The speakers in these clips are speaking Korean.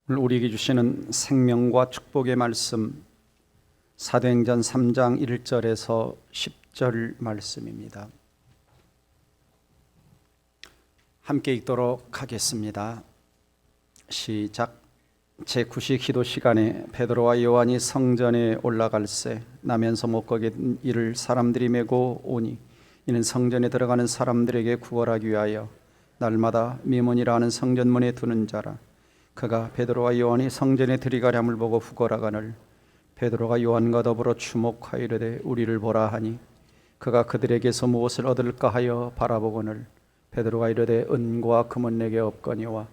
오늘 우리에게 주시는 생명과 축복의 말씀 사도행전 3장 1절에서 10절 말씀입니다. 함께 읽도록 하겠습니다. 시작. 제9시 기도 시간에 베드로와 요한이 성전에 올라갈새 나면서 못 가게 된 이를 사람들이 메고 오니 이는 성전에 들어가는 사람들에게 구걸하기 위하여 날마다 미문이라 하는 성전문에 두는 자라. 그가 베드로와 요한이 성전에 들이가량을 보고 후걸하거늘 베드로가 요한과 더불어 주목하여 이르되 우리를 보라 하니 그가 그들에게서 무엇을 얻을까 하여 바라보거늘 베드로가 이르되 은과 금은 내게 없거니와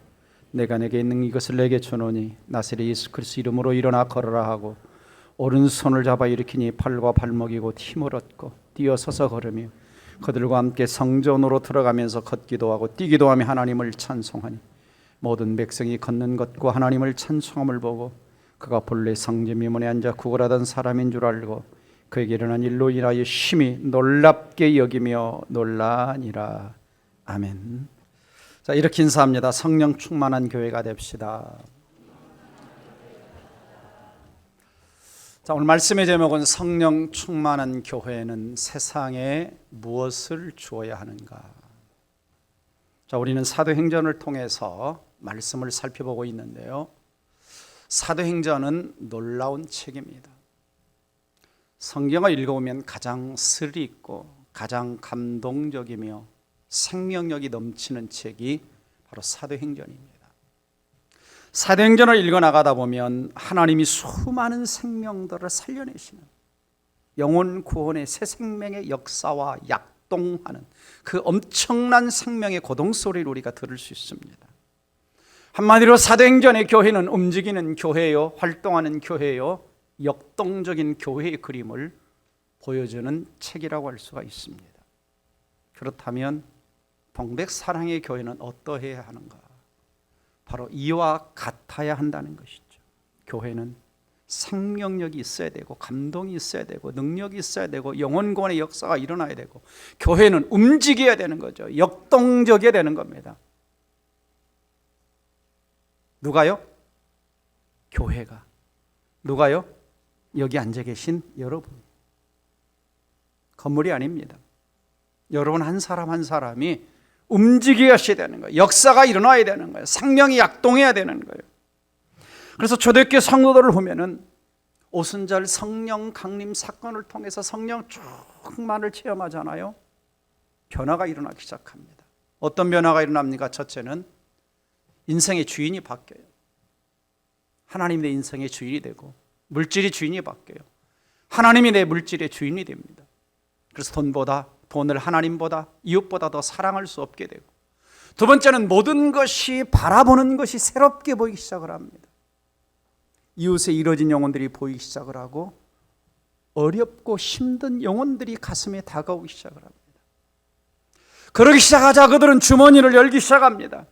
내가 내게 있는 이것을 내게 주노니 나사렛 예수 그리스도 이름으로 일어나 걸으라 하고 오른손을 잡아 일으키니 팔과 발목이고 힘을 얻고 뛰어서서 걸으며 그들과 함께 성전으로 들어가면서 걷기도 하고 뛰기도 하며 하나님을 찬송하니 모든 백성이 걷는 것과 하나님을 찬송함을 보고 그가 본래 성전 미문에 앉아 구걸하던 사람인 줄 알고 그에게 일어난 일로 인하여 심히 놀랍게 여기며 놀라니라. 아멘. 자, 이렇게 인사합니다. 성령 충만한 교회가 됩시다. 자, 오늘 말씀의 제목은 성령 충만한 교회는 세상에 무엇을 주어야 하는가. 자, 우리는 사도행전을 통해서 말씀을 살펴보고 있는데요. 사도행전은 놀라운 책입니다. 성경을 읽어보면 가장 스릴 있고 가장 감동적이며 생명력이 넘치는 책이 바로 사도행전입니다. 사도행전을 읽어나가다 보면 하나님이 수많은 생명들을 살려내시는 영혼 구원의 새 생명의 역사와 약동하는 그 엄청난 생명의 고동소리를 우리가 들을 수 있습니다. 한마디로 사도행전의 교회는 움직이는 교회요, 활동하는 교회요, 역동적인 교회의 그림을 보여주는 책이라고 할 수가 있습니다. 그렇다면 동백사랑의 교회는 어떠해야 하는가? 바로 이와 같아야 한다는 것이죠. 교회는 생명력이 있어야 되고 감동이 있어야 되고 능력이 있어야 되고 영혼구원의 역사가 일어나야 되고 교회는 움직여야 되는 거죠. 역동적이어야 되는 겁니다. 누가요? 교회가. 누가요? 여기 앉아 계신 여러분. 건물이 아닙니다. 여러분 한 사람 한 사람이 움직여야 되는 거예요. 역사가 일어나야 되는 거예요. 생명이 약동해야 되는 거예요. 그래서 초대교회 성도들을 보면은 오순절 성령 강림 사건을 통해서 성령 충만을 체험하잖아요. 변화가 일어나기 시작합니다. 어떤 변화가 일어납니까? 첫째는 인생의 주인이 바뀌어요. 하나님이 내 인생의 주인이 되고 물질이 주인이 바뀌어요. 하나님이 내 물질의 주인이 됩니다. 그래서 돈을 하나님보다 이웃보다 더 사랑할 수 없게 되고, 두 번째는 모든 것이 바라보는 것이 새롭게 보이기 시작을 합니다. 이웃에 이뤄진 영혼들이 보이기 시작을 하고 어렵고 힘든 영혼들이 가슴에 다가오기 시작을 합니다. 그러기 시작하자 그들은 주머니를 열기 시작합니다.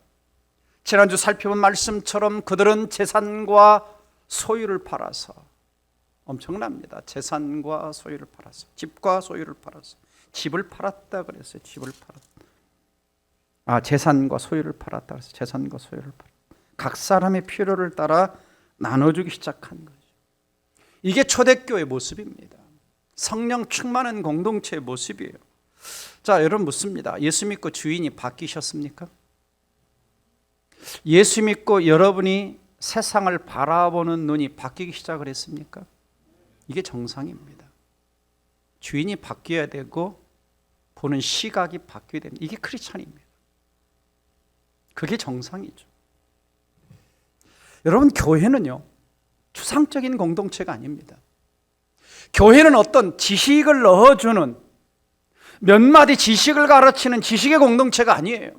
지난주 살펴본 말씀처럼 그들은 재산과 소유를 팔아서, 엄청납니다. 재산과 소유를 팔아서, 집과 소유를 팔아서, 집을 팔았다 그랬어요. 집을 팔았다. 재산과 소유를 팔았다 그래서 재산과 소유를 팔았다. 각 사람의 필요를 따라 나눠주기 시작한 거죠. 이게 초대교회의 모습입니다. 성령 충만한 공동체의 모습이에요. 자, 여러분 묻습니다. 예수 믿고 주인이 바뀌셨습니까? 예수 믿고 여러분이 세상을 바라보는 눈이 바뀌기 시작을 했습니까? 이게 정상입니다. 주인이 바뀌어야 되고 보는 시각이 바뀌어야 됩니다. 이게 크리스찬입니다. 그게 정상이죠. 여러분, 교회는요, 추상적인 공동체가 아닙니다. 교회는 어떤 지식을 넣어주는, 몇 마디 지식을 가르치는 지식의 공동체가 아니에요.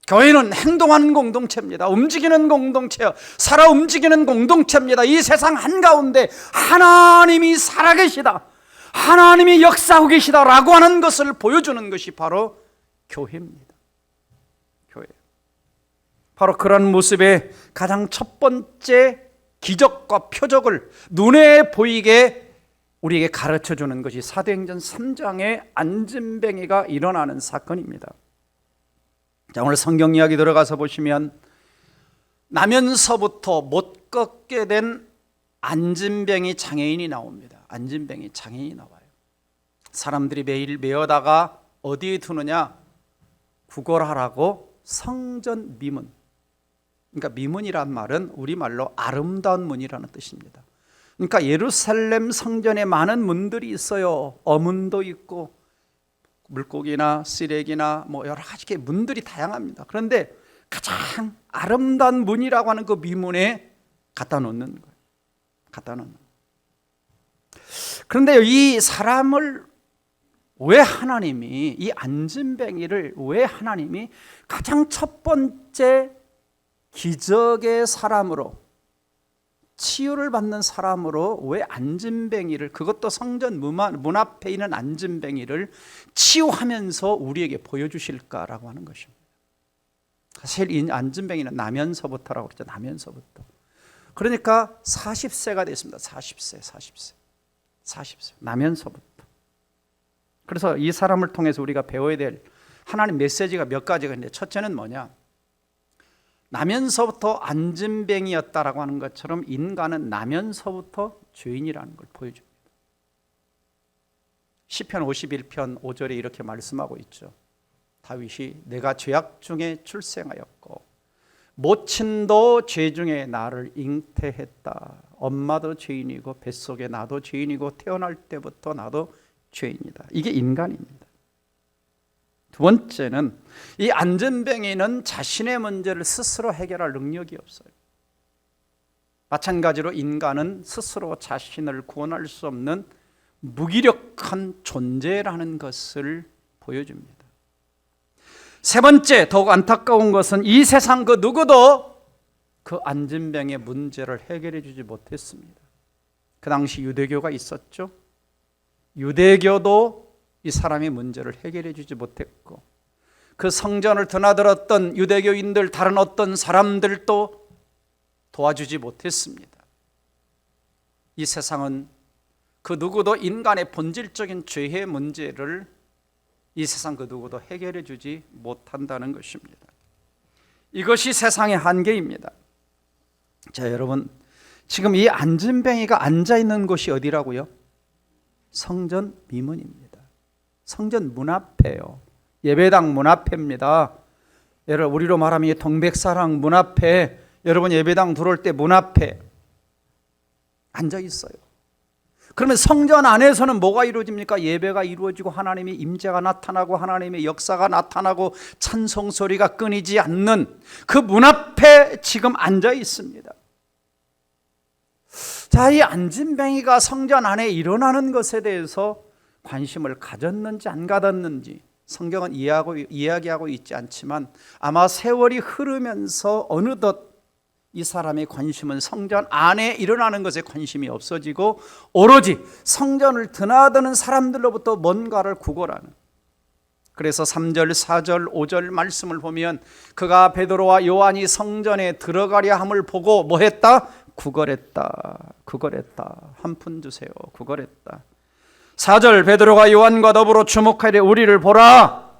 교회는 행동하는 공동체입니다. 움직이는 공동체요, 살아 움직이는 공동체입니다. 이 세상 한가운데 하나님이 살아계시다, 하나님이 역사하고 계시다라고 하는 것을 보여주는 것이 바로 교회입니다. 교회. 바로 그런 모습의 가장 첫 번째 기적과 표적을 눈에 보이게 우리에게 가르쳐주는 것이 사도행전 3장의 안진뱅이가 일어나는 사건입니다. 자, 오늘 성경 이야기 들어가서 보시면 나면서부터 못 걷게 된 안진뱅이 장애인이 나옵니다. 안진뱅이 장애인이 나와요. 사람들이 매일 메어다가 어디에 두느냐? 구걸하라고 성전 미문. 그러니까 미문이란 말은 우리말로 아름다운 문이라는 뜻입니다. 그러니까 예루살렘 성전에 많은 문들이 있어요. 어문도 있고 물고기나 쓰레기나 뭐 여러 가지 문들이 다양합니다. 그런데 가장 아름다운 문이라고 하는 그 미문에 갖다 놓는 거예요. 갖다 놓는. 그런데 이 사람을 왜 하나님이, 이 안진뱅이를 왜 하나님이 가장 첫 번째 기적의 사람으로, 치유를 받는 사람으로 왜 안진뱅이를, 그것도 성전 문 앞에 있는 안진뱅이를 치유하면서 우리에게 보여주실까라고 하는 것입니다. 사실 이 안진뱅이는 나면서부터라고 그랬죠. 나면서부터. 그러니까 40세가 됐습니다. 40세. 나면서부터. 그래서 이 사람을 통해서 우리가 배워야 될 하나님 메시지가 몇 가지가 있는데, 첫째는 뭐냐? 나면서부터 안진뱅이였다라고 하는 것처럼 인간은 나면서부터 죄인이라는 걸 보여줍니다. 시편 51편 5절에 이렇게 말씀하고 있죠. 다윗이 내가 죄악 중에 출생하였고 모친도 죄 중에 나를 잉태했다. 엄마도 죄인이고 뱃속에 나도 죄인이고 태어날 때부터 나도 죄인이다. 이게 인간입니다. 두 번째는 이 안진뱅이는 자신의 문제를 스스로 해결할 능력이 없어요. 마찬가지로 인간은 스스로 자신을 구원할 수 없는 무기력한 존재라는 것을 보여줍니다. 세 번째, 더욱 안타까운 것은 이 세상 그 누구도 그 안진뱅이의 문제를 해결해 주지 못했습니다. 그 당시 유대교가 있었죠. 유대교도 이 사람의 문제를 해결해 주지 못했고, 그 성전을 드나들었던 유대교인들, 다른 어떤 사람들도 도와주지 못했습니다. 이 세상은 그 누구도 인간의 본질적인 죄의 문제를 이 세상 그 누구도 해결해 주지 못한다는 것입니다. 이것이 세상의 한계입니다. 자, 여러분, 지금 이 안진뱅이가 앉아 있는 곳이 어디라고요? 성전 미문입니다. 성전 문 앞에요. 예배당 문 앞입니다. 여러분, 우리로 말하면 동백사랑 문 앞에, 여러분 예배당 들어올 때 문 앞에 앉아 있어요. 그러면 성전 안에서는 뭐가 이루어집니까? 예배가 이루어지고 하나님의 임재가 나타나고 하나님의 역사가 나타나고 찬송 소리가 끊이지 않는 그 문 앞에 지금 앉아 있습니다. 자, 이 안진뱅이가 성전 안에 일어나는 것에 대해서 관심을 가졌는지 안 가졌는지 성경은 이야기하고 있지 않지만, 아마 세월이 흐르면서 어느덧 이 사람의 관심은 성전 안에 일어나는 것에 관심이 없어지고 오로지 성전을 드나드는 사람들로부터 뭔가를 구걸하는, 그래서 3절, 4절, 5절 말씀을 보면 그가 베드로와 요한이 성전에 들어가려 함을 보고 뭐 했다? 구걸했다. 한 푼 주세요. 구걸했다. 4절, 베드로가 요한과 더불어 주목하되 우리를 보라.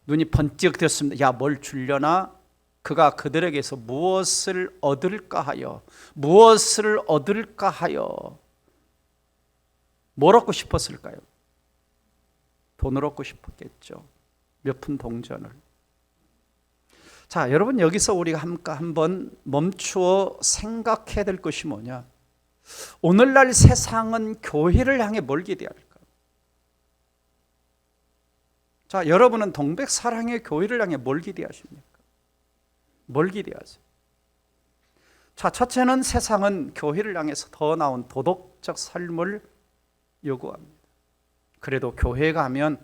눈이 번쩍 뜨였습니다. 야, 뭘 주려나? 그가 그들에게서 무엇을 얻을까 하여 뭘 얻고 싶었을까요? 돈을 얻고 싶었겠죠. 몇 푼 동전을. 자, 여러분, 여기서 우리가 한번 멈추어 생각해야 될 것이 뭐냐? 오늘날 세상은 교회를 향해 뭘 기대할까? 자, 여러분은 동백사랑의 교회를 향해 뭘 기대하십니까? 뭘 기대하세요? 자, 첫째는 세상은 교회를 향해서 더 나은 도덕적 삶을 요구합니다. 그래도 교회 가면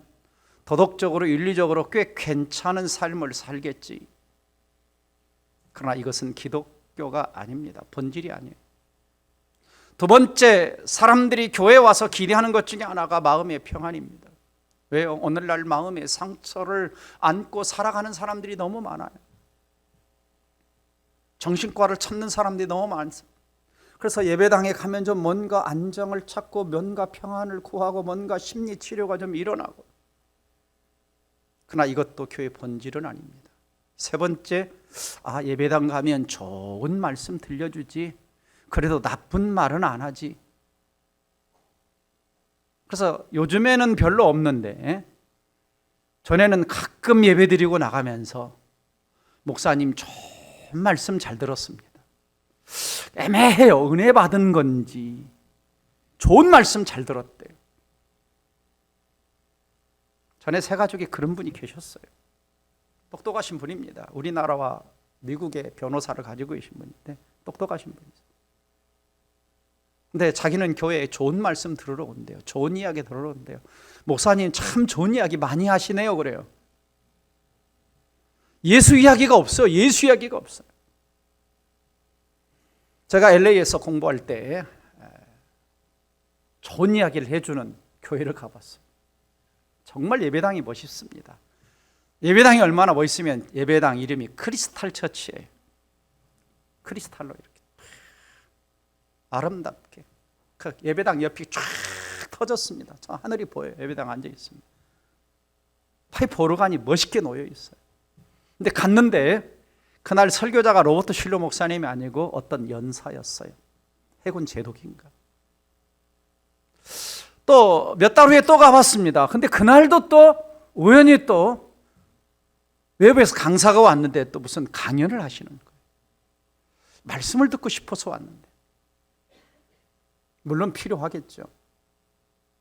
도덕적으로 윤리적으로 꽤 괜찮은 삶을 살겠지. 그러나 이것은 기독교가 아닙니다. 본질이 아니에요. 두 번째, 사람들이 교회에 와서 기대하는 것 중에 하나가 마음의 평안입니다. 왜요? 오늘날 마음의 상처를 안고 살아가는 사람들이 너무 많아요. 정신과를 찾는 사람들이 너무 많습니다. 그래서 예배당에 가면 좀 뭔가 안정을 찾고 뭔가 평안을 구하고 뭔가 심리 치료가 좀 일어나고, 그러나 이것도 교회의 본질은 아닙니다. 세 번째, 예배당 가면 좋은 말씀 들려주지. 그래도 나쁜 말은 안 하지. 그래서 요즘에는 별로 없는데 전에는 가끔 예배 드리고 나가면서 목사님 좋은 말씀 잘 들었습니다. 애매해요. 은혜 받은 건지 좋은 말씀 잘 들었대요. 전에 새 가족에 그런 분이 계셨어요. 똑똑하신 분입니다. 우리나라와 미국의 변호사를 가지고 계신 분인데 똑똑하신 분이세요. 근데 자기는 교회에 좋은 말씀 들으러 온대요. 좋은 이야기 들으러 온대요. 목사님 참 좋은 이야기 많이 하시네요. 그래요. 예수 이야기가 없어요. 예수 이야기가 없어요. 제가 LA에서 공부할 때 좋은 이야기를 해주는 교회를 가봤어요. 정말 예배당이 멋있습니다. 예배당이 얼마나 멋있으면 예배당 이름이 크리스탈 처치예요. 크리스탈로 이렇게 아름답게 그 예배당 옆이 쫙 터졌습니다. 저 하늘이 보여요. 예배당 앉아 있습니다. 파이프 오르간이 멋있게 놓여 있어요. 근데 갔는데 그날 설교자가 로버트 슐러 목사님이 아니고 어떤 연사였어요. 해군 제독인가. 또 몇 달 후에 또 가봤습니다. 근데 그날도 또 우연히 또 외부에서 강사가 왔는데 또 무슨 강연을 하시는 거예요. 말씀을 듣고 싶어서 왔는데. 물론 필요하겠죠.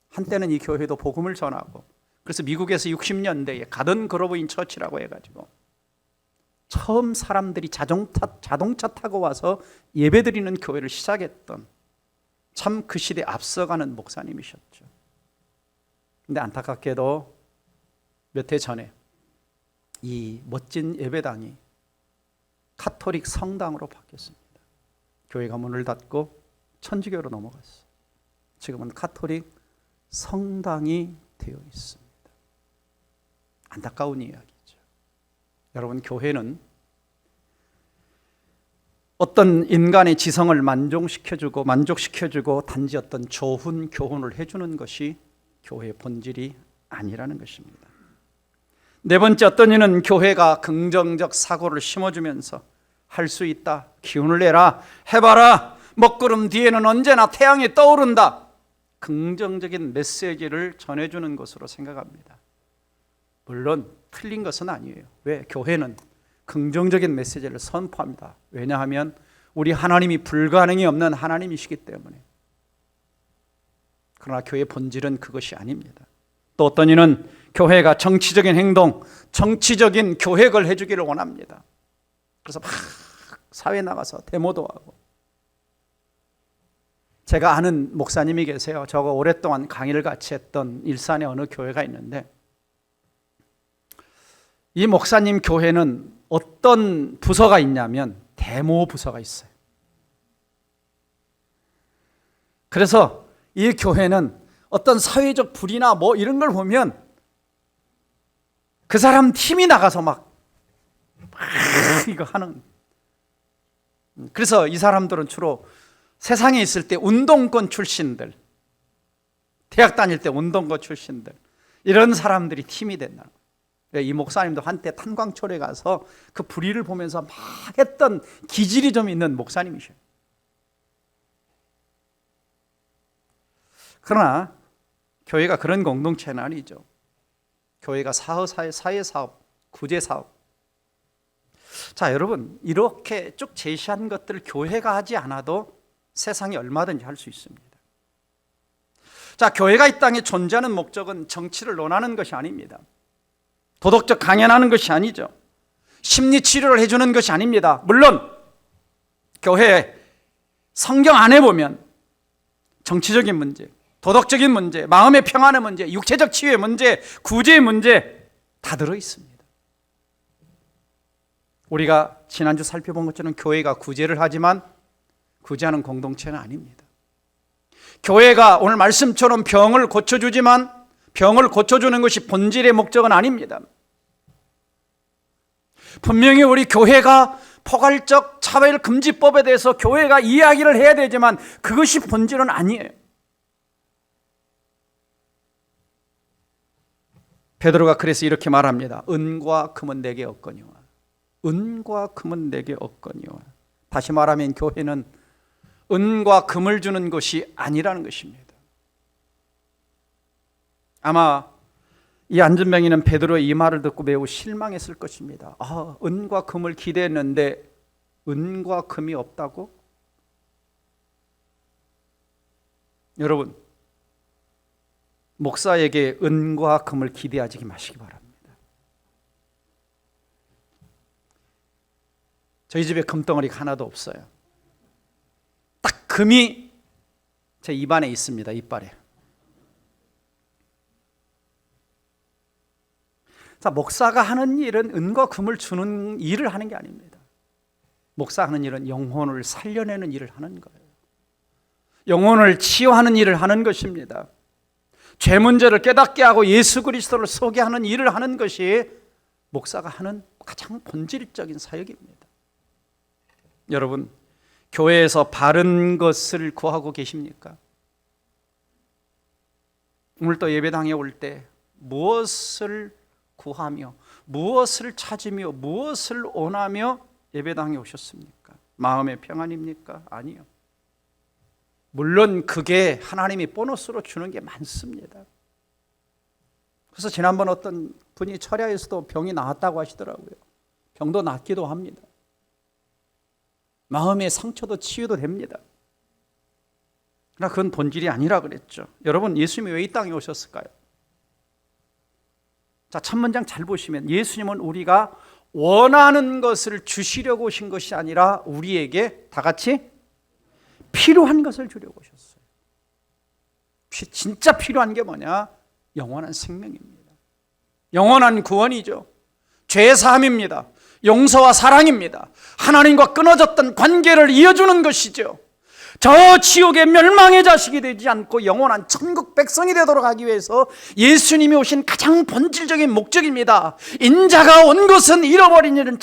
한때는 이 교회도 복음을 전하고, 그래서 미국에서 60년대에 가든 그로브인 처치라고 해가지고 처음 사람들이 자동차 타고 와서 예배드리는 교회를 시작했던 참 그 시대에 앞서가는 목사님이셨죠. 근데 안타깝게도 몇 해 전에 이 멋진 예배당이 카톨릭 성당으로 바뀌었습니다. 교회가 문을 닫고 천주교로 넘어갔어요. 지금은 카톨릭 성당이 되어 있습니다. 안타까운 이야기죠. 여러분, 교회는 어떤 인간의 지성을 만족시켜주고 단지 어떤 좋은 교훈을 해주는 것이 교회의 본질이 아니라는 것입니다. 네 번째, 어떤 이는 교회가 긍정적 사고를 심어주면서 할 수 있다, 기운을 내라, 해봐라, 먹구름 뒤에는 언제나 태양이 떠오른다, 긍정적인 메시지를 전해주는 것으로 생각합니다. 물론 틀린 것은 아니에요. 왜? 교회는 긍정적인 메시지를 선포합니다. 왜냐하면 우리 하나님이 불가능이 없는 하나님이시기 때문에. 그러나 교회의 본질은 그것이 아닙니다. 또 어떤 이는 교회가 정치적인 행동, 정치적인 교획을 해주기를 원합니다. 그래서 막 사회에 나가서 데모도 하고. 제가 아는 목사님이 계세요. 저거 오랫동안 강의를 같이 했던 일산의 어느 교회가 있는데, 이 목사님 교회는 어떤 부서가 있냐면 데모 부서가 있어요. 그래서 이 교회는 어떤 사회적 불이나 뭐 이런 걸 보면 그 사람 팀이 나가서 막 이거 하는. 그래서 이 사람들은 주로 세상에 있을 때 운동권 출신들, 대학 다닐 때 운동권 출신들, 이런 사람들이 팀이 된다는 거예요. 이 목사님도 한때 탄광촌에 가서 그 불의를 보면서 막 했던 기질이 좀 있는 목사님이셔요. 그러나 교회가 그런 공동체는 아니죠. 교회가 사회사업, 구제사업. 자, 여러분, 이렇게 쭉 제시한 것들을 교회가 하지 않아도 세상이 얼마든지 할 수 있습니다. 자, 교회가 이 땅에 존재하는 목적은 정치를 논하는 것이 아닙니다. 도덕적 강연하는 것이 아니죠. 심리치료를 해주는 것이 아닙니다. 물론 교회 성경 안에 보면 정치적인 문제, 도덕적인 문제, 마음의 평안의 문제, 육체적 치유의 문제, 구제의 문제 다 들어있습니다. 우리가 지난주 살펴본 것처럼 교회가 구제를 하지만 구제하는 공동체는 아닙니다. 교회가 오늘 말씀처럼 병을 고쳐주지만 병을 고쳐주는 것이 본질의 목적은 아닙니다. 분명히 우리 교회가 포괄적 차별금지법에 대해서 교회가 이야기를 해야 되지만 그것이 본질은 아니에요. 베드로가 그래서 이렇게 말합니다. 은과 금은 내게 없거니와 은과 금은 내게 없거니와. 다시 말하면 교회는 은과 금을 주는 것이 아니라는 것입니다. 아마 이 안전뱅이는 베드로의 이 말을 듣고 매우 실망했을 것입니다. 은과 금을 기대했는데 은과 금이 없다고? 여러분, 목사에게 은과 금을 기대하지 마시기 바랍니다. 저희 집에 금덩어리가 하나도 없어요. 딱 금이 제 입안에 있습니다. 이빨에. 자, 목사가 하는 일은 은과 금을 주는 일을 하는 게 아닙니다. 목사 하는 일은 영혼을 살려내는 일을 하는 거예요. 영혼을 치유하는 일을 하는 것입니다. 죄 문제를 깨닫게 하고 예수 그리스도를 소개하는 일을 하는 것이 목사가 하는 가장 본질적인 사역입니다. 여러분, 교회에서 바른 것을 구하고 계십니까? 오늘 또 예배당에 올 때 무엇을 구하며 무엇을 찾으며 무엇을 원하며 예배당에 오셨습니까? 마음의 평안입니까? 아니요. 물론 그게 하나님이 보너스로 주는 게 많습니다. 그래서 지난번 어떤 분이 철야에서도 병이 나았다고 하시더라고요. 병도 낫기도 합니다. 마음의 상처도 치유도 됩니다. 그러나 그건 본질이 아니라 그랬죠. 여러분, 예수님이 왜 이 땅에 오셨을까요? 자, 첫 문장 잘 보시면 예수님은 우리가 원하는 것을 주시려고 오신 것이 아니라 우리에게 다 같이 필요한 것을 주려고 오셨어요. 진짜 필요한 게 뭐냐? 영원한 생명입니다. 영원한 구원이죠. 죄 사함입니다. 용서와 사랑입니다. 하나님과 끊어졌던 관계를 이어주는 것이죠. 저 지옥의 멸망의 자식이 되지 않고 영원한 천국 백성이 되도록 하기 위해서 예수님이 오신 가장 본질적인 목적입니다. 인자가 온 것은 잃어버린 자를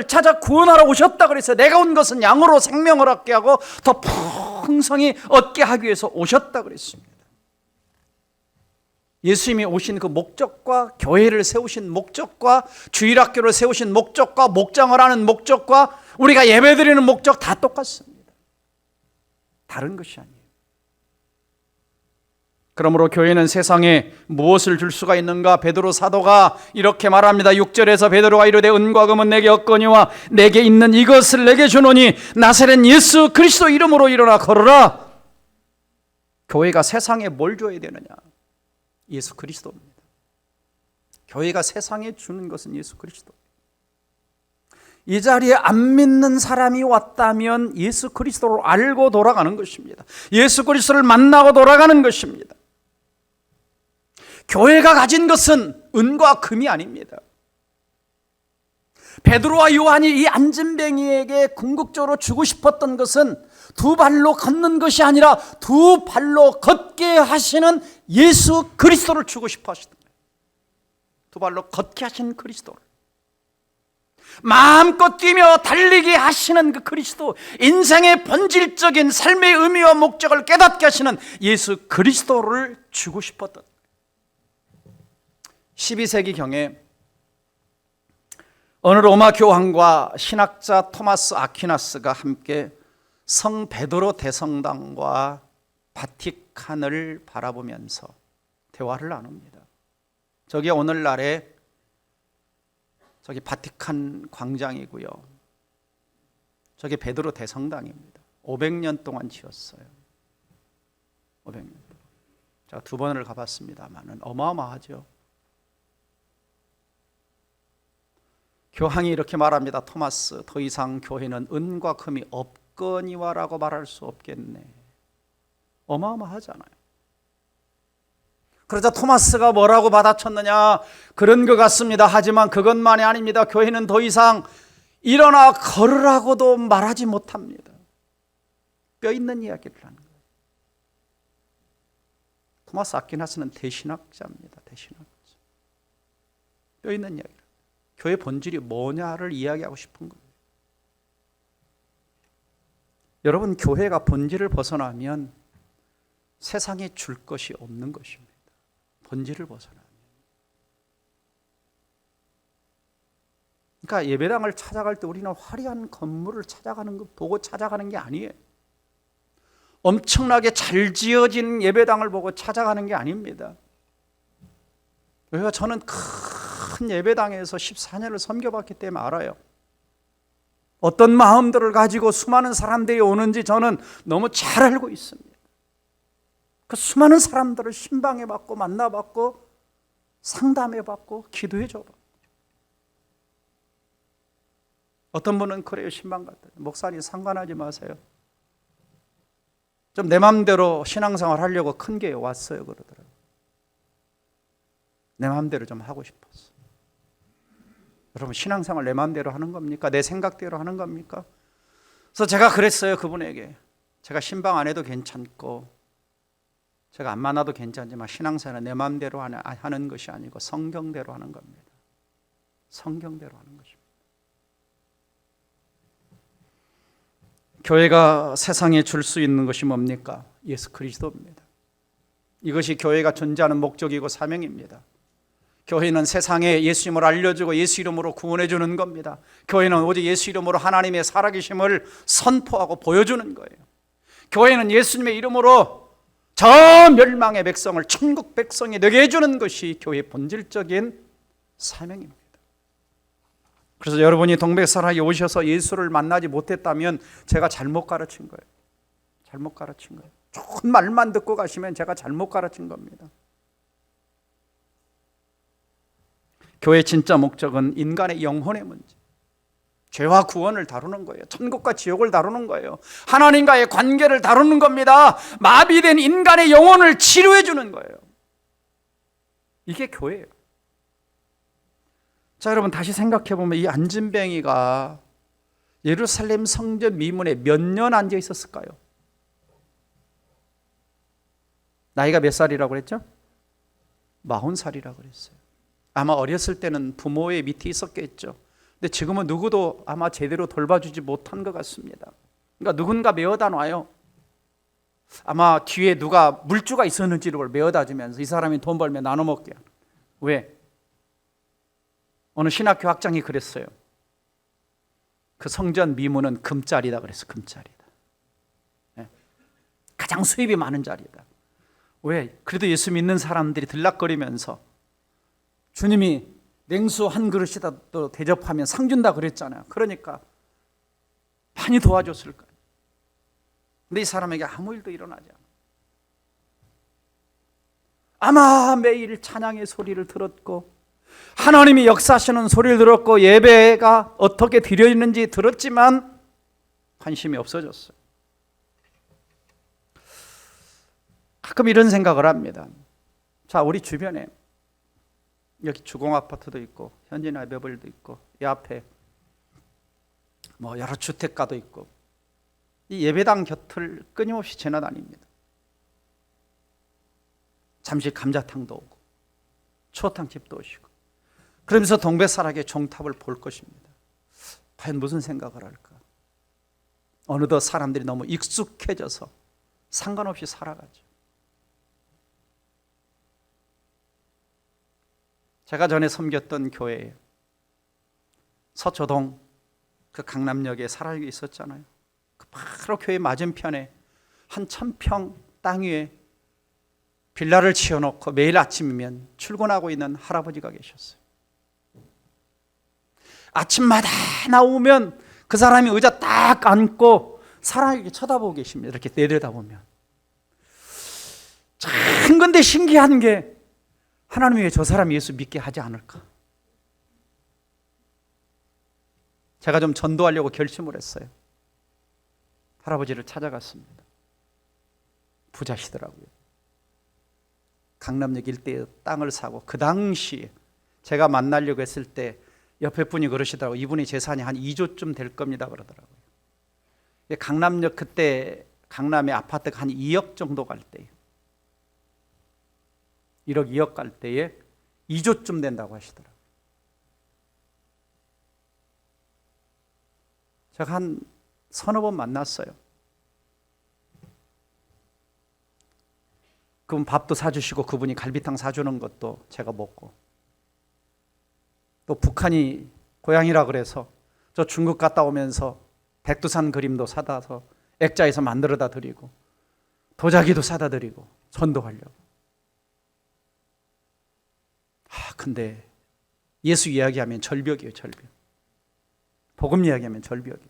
찾아 구원하러 오셨다. 그래서 내가 온 것은 양으로 생명을 얻게 하고 더 풍성히 얻게 하기 위해서 오셨다 그랬습니다. 예수님이 오신 그 목적과 교회를 세우신 목적과 주일학교를 세우신 목적과 목장을 하는 목적과 우리가 예배드리는 목적 다 똑같습니다. 다른 것이 아니에요. 그러므로 교회는 세상에 무엇을 줄 수가 있는가? 베드로 사도가 이렇게 말합니다. 6절에서 베드로가 이르되 은과 금은 내게 없거니와 내게 있는 이것을 내게 주노니 나사렛 예수 그리스도 이름으로 일어나 걸어라. 교회가 세상에 뭘 줘야 되느냐? 예수 그리스도입니다. 교회가 세상에 주는 것은 예수 그리스도. 이 자리에 안 믿는 사람이 왔다면 예수 그리스도를 알고 돌아가는 것입니다. 예수 그리스도를 만나고 돌아가는 것입니다. 교회가 가진 것은 은과 금이 아닙니다. 베드로와 요한이 이 안진뱅이에게 궁극적으로 주고 싶었던 것은 두 발로 걷는 것이 아니라 두 발로 걷게 하시는 예수 그리스도를 주고 싶어 하시던 거예요. 두 발로 걷게 하시는 그리스도를. 마음껏 뛰며 달리게 하시는 그 그리스도, 인생의 본질적인 삶의 의미와 목적을 깨닫게 하시는 예수 그리스도를 주고 싶었던 12세기경에 어느 로마 교황과 신학자 토마스 아퀴나스가 함께 성 베드로 대성당과 바티칸을 바라보면서 대화를 나눕니다. 저게 오늘날의 저기 바티칸 광장이고요. 저게 베드로 대성당입니다. 500년 동안 지었어요. 500년 동안. 제가 두 번을 가봤습니다만은 어마어마하죠. 교황이 이렇게 말합니다. 토마스, 더 이상 교회는 은과 금이 없거니와라고 말할 수 없겠네. 어마어마하잖아요. 그러자 토마스가 뭐라고 받아쳤느냐? 그런 것 같습니다. 하지만 그것만이 아닙니다. 교회는 더 이상 일어나 걸으라고도 말하지 못합니다. 뼈 있는 이야기를 하는 거예요. 토마스 아퀴나스는 대신학자입니다. 대신학자. 뼈 있는 이야기. 교회 본질이 뭐냐를 이야기하고 싶은 거예요. 여러분, 교회가 본질을 벗어나면 세상에 줄 것이 없는 것입니다. 본질을 벗어나면. 그러니까 예배당을 찾아갈 때 우리는 화려한 건물을 찾아가는 거 보고 찾아가는 게 아니에요. 엄청나게 잘 지어진 예배당을 보고 찾아가는 게 아닙니다. 그래서 저는 큰 예배당에서 14년을 섬겨봤기 때문에 알아요. 어떤 마음들을 가지고 수많은 사람들이 오는지 저는 너무 잘 알고 있습니다. 그 수많은 사람들을 신방해봤고 만나봤고 상담해봤고 기도해줘봤고. 어떤 분은 그래요. 신방 갔다. 목사님 상관하지 마세요. 좀 내 맘대로 신앙생활 하려고 큰 교회 왔어요 그러더라고요. 내 맘대로 좀 하고 싶었어. 여러분 신앙생활 내 맘대로 하는 겁니까? 내 생각대로 하는 겁니까? 그래서 제가 그랬어요 그분에게. 제가 신방 안 해도 괜찮고 제가 안 만나도 괜찮지만 신앙생활은 내 맘대로 하는 것이 아니고 성경대로 하는 겁니다. 성경대로 하는 것입니다. 교회가 세상에 줄 수 있는 것이 뭡니까? 예수 그리스도입니다. 이것이 교회가 존재하는 목적이고 사명입니다. 교회는 세상에 예수님을 알려주고 예수 이름으로 구원해 주는 겁니다. 교회는 오직 예수 이름으로 하나님의 살아계심을 선포하고 보여주는 거예요. 교회는 예수님의 이름으로 저 멸망의 백성을 천국 백성이 되게 해주는 것이 교회의 본질적인 사명입니다. 그래서 여러분이 동백사랑에 오셔서 예수를 만나지 못했다면 제가 잘못 가르친 거예요. 잘못 가르친 거예요. 좋은 말만 듣고 가시면 제가 잘못 가르친 겁니다. 교회의 진짜 목적은 인간의 영혼의 문제, 죄와 구원을 다루는 거예요. 천국과 지옥을 다루는 거예요. 하나님과의 관계를 다루는 겁니다. 마비된 인간의 영혼을 치료해 주는 거예요. 이게 교회예요. 자, 여러분 다시 생각해 보면 이 안진뱅이가 예루살렘 성전 미문에 몇 년 앉아 있었을까요? 나이가 몇 살이라고 그랬죠? 40살이라고 그랬어요. 아마 어렸을 때는 부모의 밑에 있었겠죠. 근데 지금은 누구도 아마 제대로 돌봐주지 못한 것 같습니다. 그러니까 누군가 메어다 놔요. 아마 뒤에 누가 물주가 있었는지를 메어다 주면서 이 사람이 돈 벌면 나눠 먹게. 왜? 어느 신학교 학장이 그랬어요. 그 성전 미문은 금자리다 그랬어. 금자리다. 네. 가장 수입이 많은 자리다. 왜? 그래도 예수 믿는 사람들이 들락거리면서 주님이 냉수 한 그릇이라도 대접하면 상 준다 그랬잖아요. 그러니까 많이 도와줬을 거예요. 근데 이 사람에게 아무 일도 일어나지 않아요. 아마 매일 찬양의 소리를 들었고 하나님이 역사하시는 소리를 들었고 예배가 어떻게 드려지는지 들었지만 관심이 없어졌어요. 가끔 이런 생각을 합니다. 자, 우리 주변에 여기 주공아파트도 있고 현진아베벌도 있고 이 앞에 뭐 여러 주택가도 있고 이 예배당 곁을 끊임없이 지나다닙니다. 잠시 감자탕도 오고 추어탕집도 오시고 그러면서 동백사락의 종탑을 볼 것입니다. 과연 무슨 생각을 할까? 어느덧 사람들이 너무 익숙해져서 상관없이 살아가죠. 제가 전에 섬겼던 교회에 서초동 그 강남역에 살아있 있었잖아요. 그 바로 교회 맞은편에 한 1000평 땅 위에 빌라를 지어놓고 매일 아침이면 출근하고 있는 할아버지가 계셨어요. 아침마다 나오면 그 사람이 의자 딱 앉고 사람에게 쳐다보고 계십니다. 이렇게 내려다보면. 참 근데 신기한 게 하나님이 왜 저 사람이 예수 믿게 하지 않을까? 제가 좀 전도하려고 결심을 했어요. 할아버지를 찾아갔습니다. 부자시더라고요. 강남역 일대에 땅을 사고 그 당시에 제가 만나려고 했을 때 옆에 분이 그러시더라고요. 이분이 재산이 한 2조쯤 될 겁니다 그러더라고요. 강남역 그때 강남의 아파트가 한 2억 정도 갈 때예요. 1억 2억 갈 때에 2조쯤 된다고 하시더라고요. 제가 한 서너 번 만났어요. 그분 밥도 사주시고 그분이 갈비탕 사주는 것도 제가 먹고 또 북한이 고향이라 그래서 저 중국 갔다 오면서 백두산 그림도 사다서 액자에서 만들어다 드리고 도자기도 사다 드리고 전도하려고. 근데 예수 이야기하면 절벽이에요, 절벽. 복음 이야기하면 절벽이에요.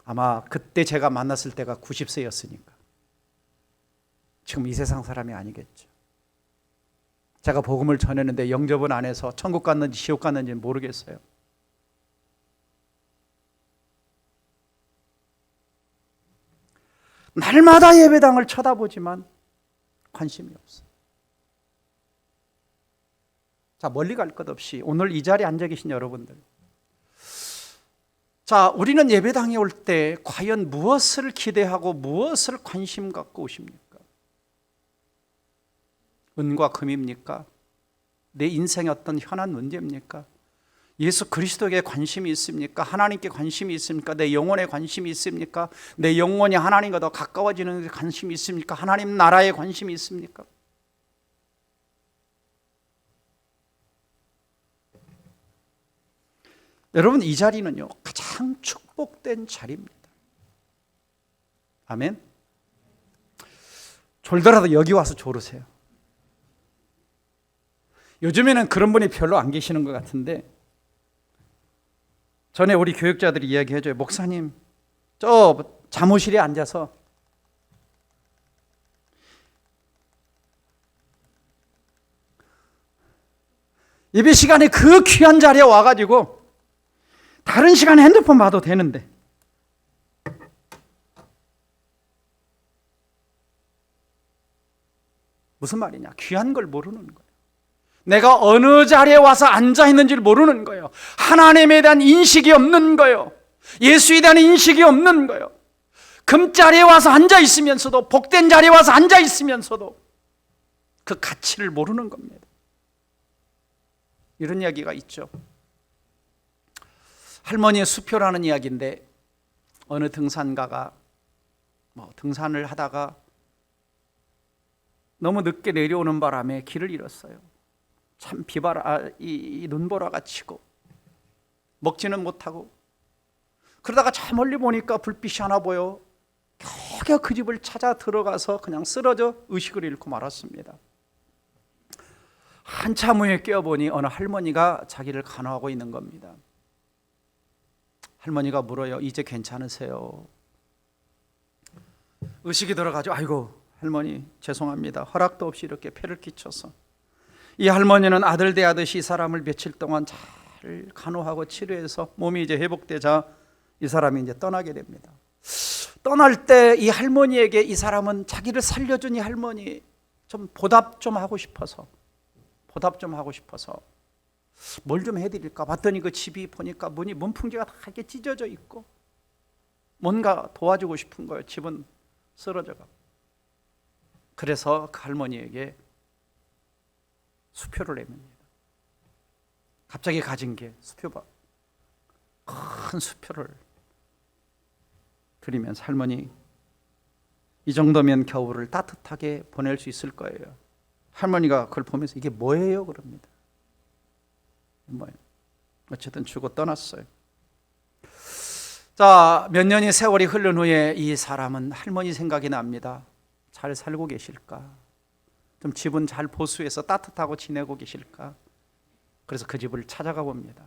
아마 그때 제가 만났을 때가 90세였으니까 지금 이 세상 사람이 아니겠죠. 제가 복음을 전했는데 영접은 안 해서 천국 갔는지 지옥 갔는지 모르겠어요. 날마다 예배당을 쳐다보지만 관심이 없어요. 자, 멀리 갈 것 없이 오늘 이 자리에 앉아 계신 여러분들, 자, 우리는 예배당에 올 때 과연 무엇을 기대하고 무엇을 관심 갖고 오십니까? 은과 금입니까? 내 인생의 어떤 현안 문제입니까? 예수 그리스도에게 관심이 있습니까? 하나님께 관심이 있습니까? 내 영혼에 관심이 있습니까? 내 영혼이 하나님과 더 가까워지는 데 관심이 있습니까? 하나님 나라에 관심이 있습니까? 여러분, 이 자리는요 가장 축복된 자리입니다. 아멘. 졸더라도 여기 와서 졸으세요. 요즘에는 그런 분이 별로 안 계시는 것 같은데, 전에 우리 교육자들이 이야기해줘요. 목사님, 저 사무실에 앉아서 예배 시간에 그 귀한 자리에 와가지고 다른 시간에 핸드폰 봐도 되는데 무슨 말이냐? 귀한 걸 모르는 거예요. 내가 어느 자리에 와서 앉아 있는지를 모르는 거예요. 하나님에 대한 인식이 없는 거예요. 예수에 대한 인식이 없는 거예요. 금자리에 와서 앉아 있으면서도, 복된 자리에 와서 앉아 있으면서도 그 가치를 모르는 겁니다. 이런 이야기가 있죠. 할머니의 수표라는 이야기인데, 어느 등산가가 등산을 하다가 너무 늦게 내려오는 바람에 길을 잃었어요. 참 이 눈보라가 치고 먹지는 못하고, 그러다가 저 멀리 보니까 불빛이 하나 보여 겨우겨우 그 집을 찾아 들어가서 그냥 쓰러져 의식을 잃고 말았습니다. 한참 후에 깨어보니 어느 할머니가 자기를 간호하고 있는 겁니다. 할머니가 물어요. 이제 괜찮으세요? 의식이 들어가지고, 아이고 할머니 죄송합니다. 허락도 없이 이렇게 폐를 끼쳐서. 이 할머니는 아들 대하듯이 이 사람을 며칠 동안 잘 간호하고 치료해서 몸이 이제 회복되자 이 사람이 이제 떠나게 됩니다. 떠날 때 이 할머니에게 이 사람은 자기를 살려준 이 할머니 좀 보답 좀 하고 싶어서 뭘 좀 해드릴까 봤더니 그 집이 보니까 문풍지가 다 이렇게 찢어져 있고 뭔가 도와주고 싶은 거예요. 집은 쓰러져가. 그래서 그 할머니에게 수표를 내밉니다. 갑자기 가진 게 수표바, 큰 수표를 드리면서, 할머니 이 정도면 겨울을 따뜻하게 보낼 수 있을 거예요. 할머니가 그걸 보면서 이게 뭐예요? 그럽니다. 뭐예요? 어쨌든 주고 떠났어요. 자, 몇 년의 세월이 흐른 후에 이 사람은 할머니 생각이 납니다. 잘 살고 계실까? 좀 집은 잘 보수해서 따뜻하고 지내고 계실까? 그래서 그 집을 찾아가 봅니다.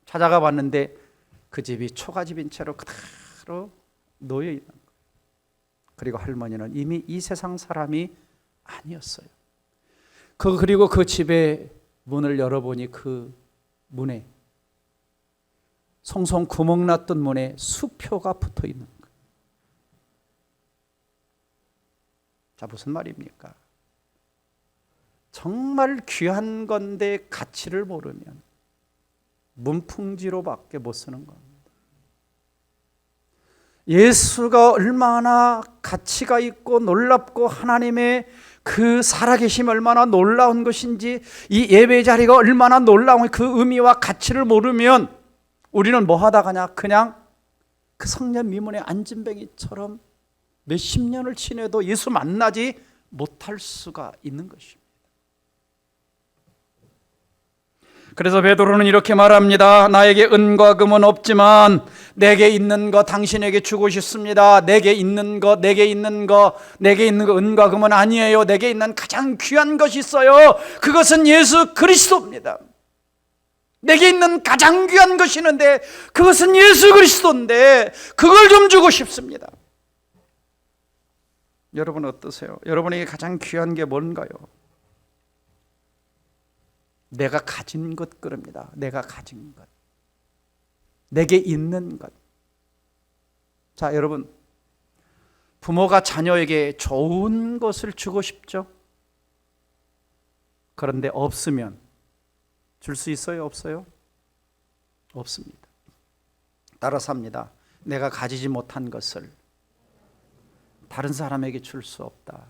찾아가 봤는데 그 집이 초가집인 채로 그대로 놓여 있는 거예요. 그리고 할머니는 이미 이 세상 사람이 아니었어요. 그리고 그 집의 문을 열어보니 그 문에, 송송 구멍 났던 문에 수표가 붙어 있는 거예요. 자, 무슨 말입니까? 정말 귀한 건데 가치를 모르면 문풍지로밖에 못 쓰는 겁니다. 예수가 얼마나 가치가 있고 놀랍고 하나님의 그 살아계심이 얼마나 놀라운 것인지, 이 예배 자리가 얼마나 놀라운 그 의미와 가치를 모르면 우리는 뭐 하다 가냐? 그냥 그 성년 미문의 안진뱅이처럼 몇십 년을 지내도 예수 만나지 못할 수가 있는 것입니다. 그래서 베드로는 이렇게 말합니다. 나에게 은과 금은 없지만 내게 있는 거 당신에게 주고 싶습니다. 내게 있는 거 은과 금은 아니에요. 내게 있는 가장 귀한 것이 있어요. 그것은 예수 그리스도입니다. 내게 있는 가장 귀한 것이 있는데 그것은 예수 그리스도인데 그걸 좀 주고 싶습니다. 여러분 어떠세요? 여러분에게 가장 귀한 게 뭔가요? 내가 가진 것 그럽니다. 내가 가진 것, 내게 있는 것. 자, 여러분, 부모가 자녀에게 좋은 것을 주고 싶죠? 그런데 없으면 줄 수 있어요? 없어요? 없습니다. 따라서 합니다. 내가 가지지 못한 것을 다른 사람에게 줄 수 없다.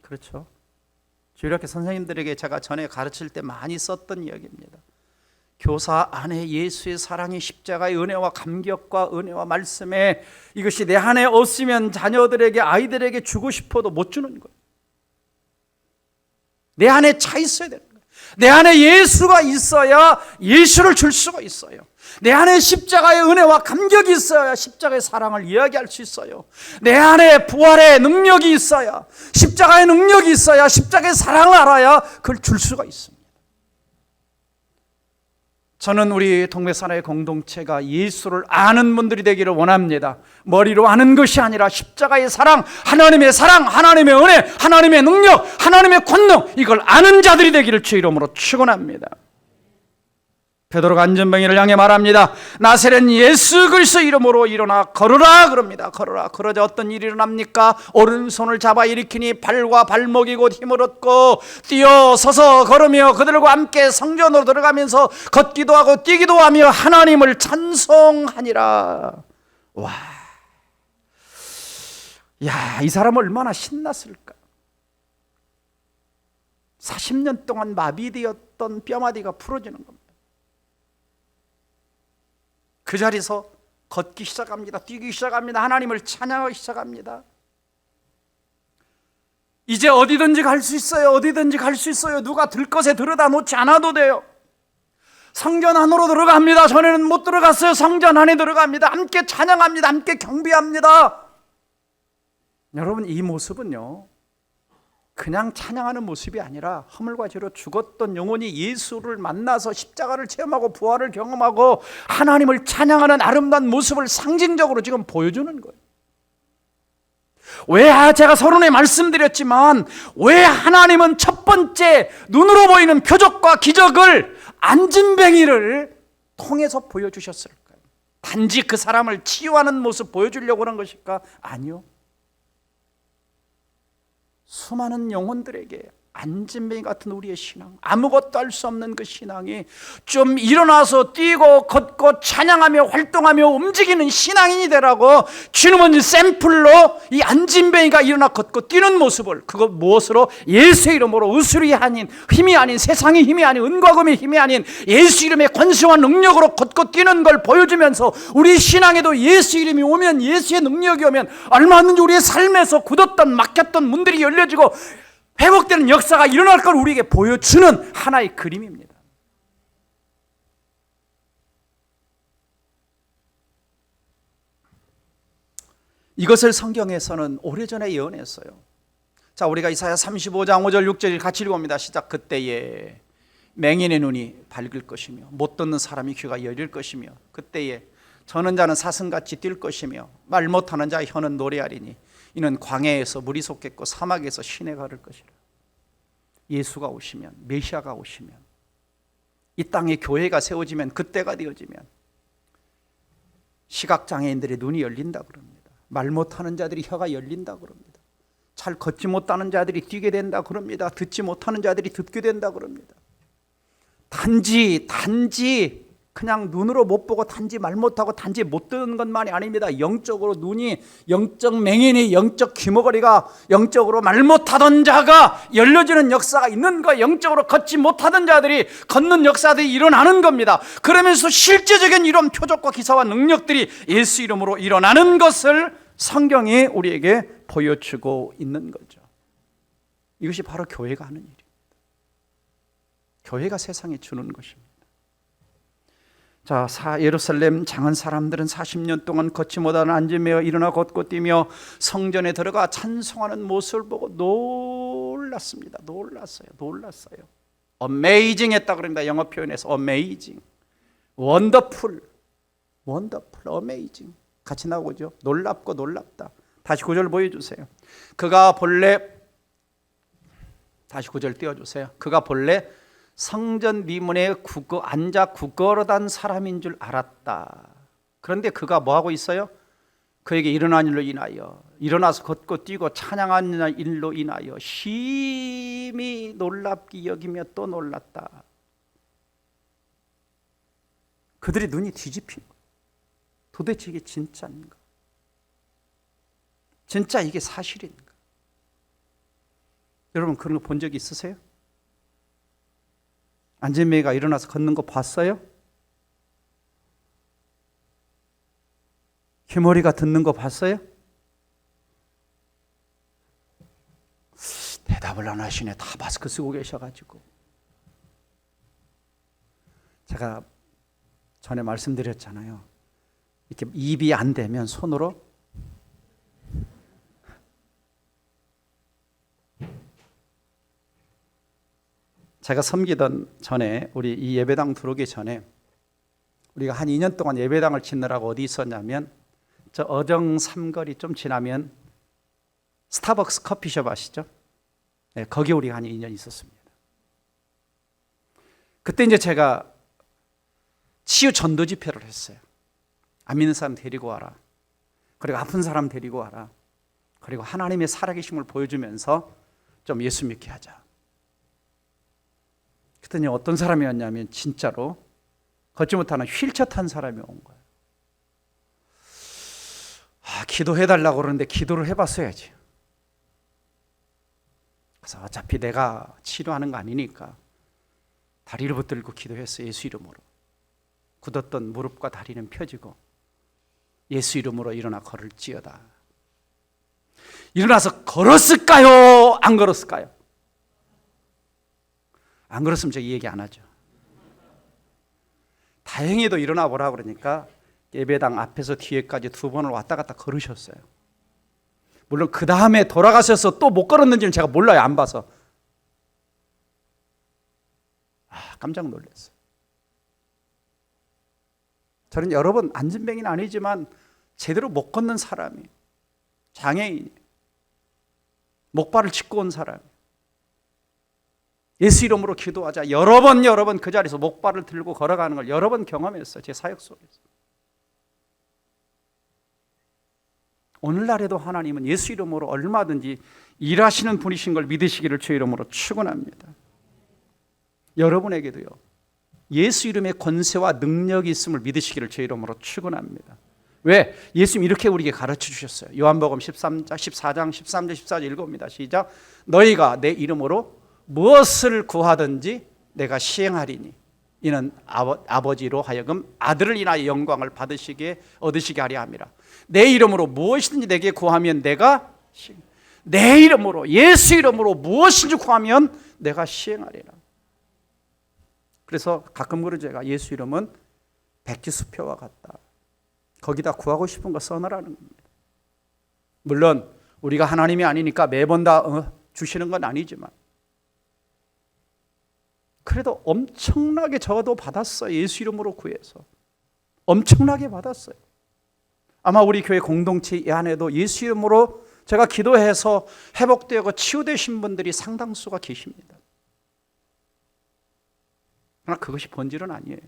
그렇죠? 주일학교 선생님들에게 제가 전에 가르칠 때 많이 썼던 이야기입니다. 교사 안에 예수의 사랑의 십자가의 은혜와 감격과 은혜와 말씀에 이것이 내 안에 없으면 자녀들에게 아이들에게 주고 싶어도 못 주는 거예요. 내 안에 차 있어야 되는 거예요. 내 안에 예수가 있어야 예수를 줄 수가 있어요. 내 안에 십자가의 은혜와 감격이 있어야 십자가의 사랑을 이야기할 수 있어요. 내 안에 부활의 능력이 있어야, 십자가의 능력이 있어야 십자가의 사랑을 알아야 그걸 줄 수가 있습니다. 저는 우리 동백사나의 공동체가 예수를 아는 분들이 되기를 원합니다. 머리로 아는 것이 아니라 십자가의 사랑, 하나님의 은혜, 하나님의 능력, 하나님의 권능, 이걸 아는 자들이 되기를 주의 이름으로 축원합니다. 베드로가 안전뱅이를 향해 말합니다. 나사렛 예수 그리스도 이름으로 일어나 걸으라 그럽니다. 걸으라. 그러자 어떤 일이 일어납니까? 오른손을 잡아 일으키니 발과 발목이 곧 힘을 얻고 뛰어 서서 걸으며 그들과 함께 성전으로 들어가면서 걷기도 하고 뛰기도 하며 하나님을 찬송하니라. 와, 야, 이 사람 얼마나 신났을까? 40년 동안 마비되었던 뼈마디가 풀어지는 겁니다. 그 자리에서 걷기 시작합니다. 뛰기 시작합니다. 하나님을 찬양하기 시작합니다. 이제 어디든지 갈 수 있어요. 어디든지 갈 수 있어요. 누가 들것에 들여다 놓지 않아도 돼요. 성전 안으로 들어갑니다. 전에는 못 들어갔어요. 성전 안에 들어갑니다. 함께 찬양합니다. 함께 경배합니다. 여러분, 이 모습은요, 그냥 찬양하는 모습이 아니라 허물과 죄로 죽었던 영혼이 예수를 만나서 십자가를 체험하고 부활을 경험하고 하나님을 찬양하는 아름다운 모습을 상징적으로 지금 보여주는 거예요. 왜 제가 서론에 말씀드렸지만 왜 하나님은 첫 번째 눈으로 보이는 표적과 기적을 안진뱅이를 통해서 보여주셨을까요? 단지 그 사람을 치유하는 모습 보여주려고 하는 것일까? 아니요. 수많은 영혼들에게 안진뱅이 같은 우리의 신앙, 아무것도 할 수 없는 그 신앙이 좀 일어나서 뛰고 걷고 찬양하며 활동하며 움직이는 신앙인이 되라고 주님은 샘플로 이 안진뱅이가 일어나 걷고 뛰는 모습을, 그것 무엇으로? 예수의 이름으로, 의술이 아닌, 힘이 아닌, 세상의 힘이 아닌, 은과 금의 힘이 아닌 예수 이름의 권세와 능력으로 걷고 뛰는 걸 보여주면서 우리 신앙에도 예수 이름이 오면, 예수의 능력이 오면 얼마든지 우리의 삶에서 굳었던 막혔던 문들이 열려지고 회복되는 역사가 일어날 걸 우리에게 보여주는 하나의 그림입니다. 이것을 성경에서는 오래전에 예언했어요. 자, 우리가 이사야 35장 5절 6절을 같이 읽어봅니다. 시작. 그때에 맹인의 눈이 밝을 것이며 못 듣는 사람이 귀가 열릴 것이며 그때에 저는 자는 사슴같이 뛸 것이며 말 못하는 자의 혀는 노래하리니 이는 광야에서 물이 솟겠고 사막에서 시내가 흐를 것이라. 예수가 오시면, 메시아가 오시면, 이 땅에 교회가 세워지면, 그때가 되어지면 시각장애인들의 눈이 열린다 그럽니다. 말 못하는 자들이 혀가 열린다 그럽니다. 잘 걷지 못하는 자들이 뛰게 된다 그럽니다. 듣지 못하는 자들이 듣게 된다 그럽니다. 단지 그냥 눈으로 못 보고 단지 말 못하고 단지 못 듣는 것만이 아닙니다. 영적으로 눈이, 영적 맹인이, 영적 귀머거리가, 영적으로 말 못하던 자가 열려지는 역사가 있는 거예요. 영적으로 걷지 못하던 자들이 걷는 역사들이 일어나는 겁니다. 그러면서 실제적인 이런 표적과 기사와 능력들이 예수 이름으로 일어나는 것을 성경이 우리에게 보여주고 있는 거죠. 이것이 바로 교회가 하는 일입니다. 교회가 세상에 주는 것입니다. 자, 예루살렘 장한 사람들은 40년 동안 걷지 못하는 안진매어 일어나 걷고 뛰며 성전에 들어가 찬송하는 모습을 보고 놀랐습니다. 놀랐어요. Amazing 했다 그럽니다. 영어 표현에서 Amazing, Wonderful, Amazing 같이 나오죠. 놀랍고 놀랍다. 다시 9절 보여주세요. 그가 본래, 다시 9절 띄워주세요. 그가 본래 성전 미문에 앉아 구걸하던 사람인 줄 알았다. 그런데 그가 뭐하고 있어요? 그에게 일어난 일로 인하여, 일어나서 걷고 뛰고 찬양하는 일로 인하여 심히 놀랍게 여기며 또 놀랐다. 그들의 눈이 뒤집힌 거예요. 도대체 이게 진짜인가? 진짜 이게 사실인가? 여러분 그런 거 본 적 있으세요? 안진매가 일어나서 걷는 거 봤어요? 휘머리가 듣는 거 봤어요? 대답을 안 하시네. 다 마스크 쓰고 계셔가지고. 제가 전에 말씀드렸잖아요. 이렇게 입이 안 되면 손으로 제가 섬기던 전에 우리 이 예배당 들어오기 전에 우리가 한 2년 동안 예배당을 짓느라고 어디 있었냐면 저 어정 삼거리 좀 지나면 스타벅스 커피숍 아시죠? 네, 거기 우리가 한 2년 있었습니다. 그때 이제 제가 치유 전도 집회를 했어요. 안 믿는 사람 데리고 와라. 그리고 아픈 사람 데리고 와라. 그리고 하나님의 살아계심을 보여주면서 좀 예수 믿게 하자. 그랬더니 어떤 사람이었냐면 진짜로 걷지 못하는 휠체어 탄 사람이 온 거예요. 기도해달라고 그러는데 기도를 해봤어야지. 그래서 어차피 내가 치료하는 거 아니니까 다리를 붙들고 기도했어요. 예수 이름으로. 굳었던 무릎과 다리는 펴지고 예수 이름으로 일어나 걸을지어다. 일어나서 걸었을까요? 안 걸었을까요? 안 그랬으면 제가 이 얘기 안 하죠. 다행히도 일어나 보라 그러니까 예배당 앞에서 뒤에까지 2번을 왔다 갔다 걸으셨어요. 물론 그 다음에 돌아가셔서 또 못 걸었는지는 제가 몰라요. 안 봐서. 깜짝 놀랐어요. 저는 여러 번 안진뱅이는 아니지만 제대로 못 걷는 사람이, 장애인이, 목발을 짚고 온 사람이, 예수 이름으로 기도하자 여러 번 그 자리에서 목발을 들고 걸어가는 걸 여러 번 경험했어요. 제 사역 속에서. 오늘날에도 하나님은 예수 이름으로 얼마든지 일하시는 분이신 걸 믿으시기를 주의 이름으로 축원합니다. 여러분에게도요, 예수 이름의 권세와 능력이 있음을 믿으시기를 주의 이름으로 축원합니다. 왜? 예수님 이렇게 우리에게 가르쳐 주셨어요. 요한복음 14장 13절 14절 읽어봅니다. 시작. 너희가 내 이름으로 무엇을 구하든지 내가 시행하리니 이는 아버지로 하여금 아들을 인하여 영광을 얻으시게 하려 함이라. 내 이름으로 무엇이든지 내게 구하면 내가 내 이름으로 예수 이름으로 무엇인지 구하면 내가 시행하리라. 그래서 가끔 그러죠. 제가 예수 이름은 백지수표와 같다. 거기다 구하고 싶은 거 써놓으라는 겁니다. 물론 우리가 하나님이 아니니까 매번 다 주시는 건 아니지만 그래도 엄청나게 저도 받았어요. 예수 이름으로 구해서 엄청나게 받았어요. 아마 우리 교회 공동체 이 안에도 예수 이름으로 제가 기도해서 회복되고 치유되신 분들이 상당수가 계십니다. 그러나 그것이 본질은 아니에요.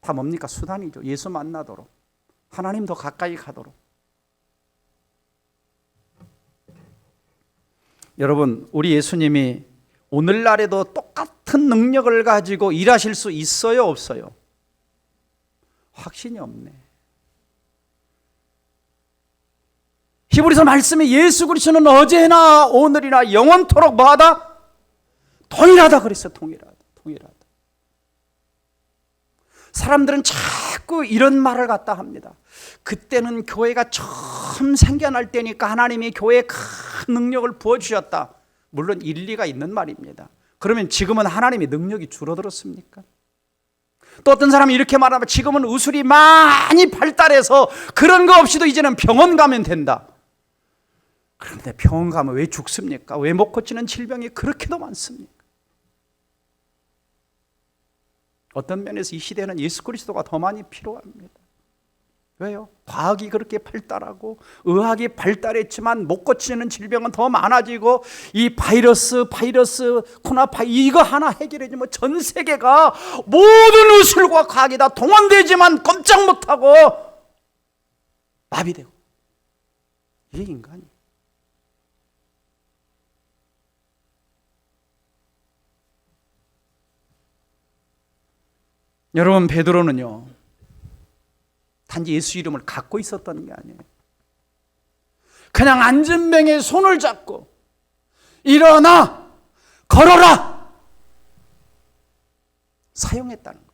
다 뭡니까? 수단이죠. 예수 만나도록, 하나님 더 가까이 가도록. 여러분, 우리 예수님이 오늘날에도 똑같은 능력을 가지고 일하실 수 있어요, 없어요? 확신이 없네. 히브리서 말씀에 예수 그리스도는 어제나 오늘이나 영원토록 뭐하다? 동일하다 그랬어요. 동일하다. 사람들은 자꾸 이런 말을 갖다 합니다. 그때는 교회가 처음 생겨날 때니까 하나님이 교회에 큰 능력을 부어주셨다. 물론 일리가 있는 말입니다. 그러면 지금은 하나님의 능력이 줄어들었습니까? 또 어떤 사람이 이렇게 말하면 지금은 의술이 많이 발달해서 그런 거 없이도 이제는 병원 가면 된다. 그런데 병원 가면 왜 죽습니까? 왜 못 고치는 질병이 그렇게도 많습니까? 어떤 면에서 이 시대는 예수 그리스도가 더 많이 필요합니다. 왜요? 과학이 그렇게 발달하고 의학이 발달했지만 못 고치는 질병은 더 많아지고 이 바이러스 코로나 이거 하나 해결해주면 뭐 전 세계가 모든 의술과 과학이 다 동원되지만 꼼짝 못하고 마비되고, 이게 인간이에요. 여러분, 베드로는요 단지 예수 이름을 갖고 있었던 게 아니에요. 그냥 안전뱅이에 손을 잡고 일어나 걸어라 사용했다는 거예요.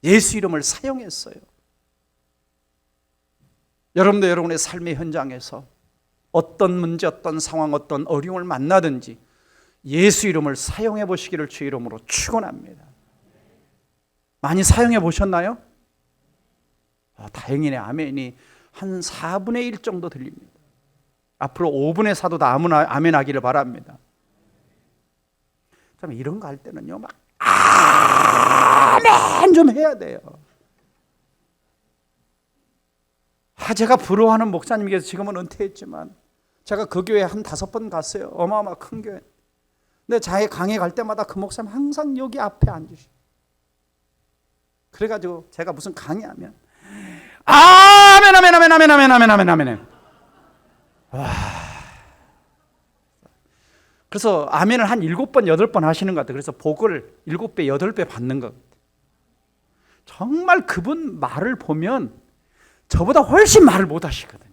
예수 이름을 사용했어요. 여러분도 여러분의 삶의 현장에서 어떤 문제, 어떤 상황, 어떤 어려움을 만나든지 예수 이름을 사용해 보시기를 주 이름으로 축원합니다. 많이 사용해 보셨나요? 다행이네. 아멘이 한 4분의 1 정도 들립니다. 앞으로 5분의 4도 다 아멘 하기를 바랍니다. 참 이런 거 할 때는요 막 아멘 좀 해야 돼요. 제가 부러워하는 목사님께서 지금은 은퇴했지만 제가 그 교회 한 5번 갔어요. 어마어마 큰 교회. 근데 자기 강의 갈 때마다 그 목사님 항상 여기 앞에 앉으시고, 그래가지고 제가 무슨 강의하면 아멘 아멘 아멘 아멘 아멘 아멘 아멘 아멘. 와. 그래서 아멘을 한 7번 8번 하시는 것 같아요. 그래서 복을 7배 8배 받는 것 같아요. 정말 그분 말을 보면 저보다 훨씬 말을 못 하시거든요.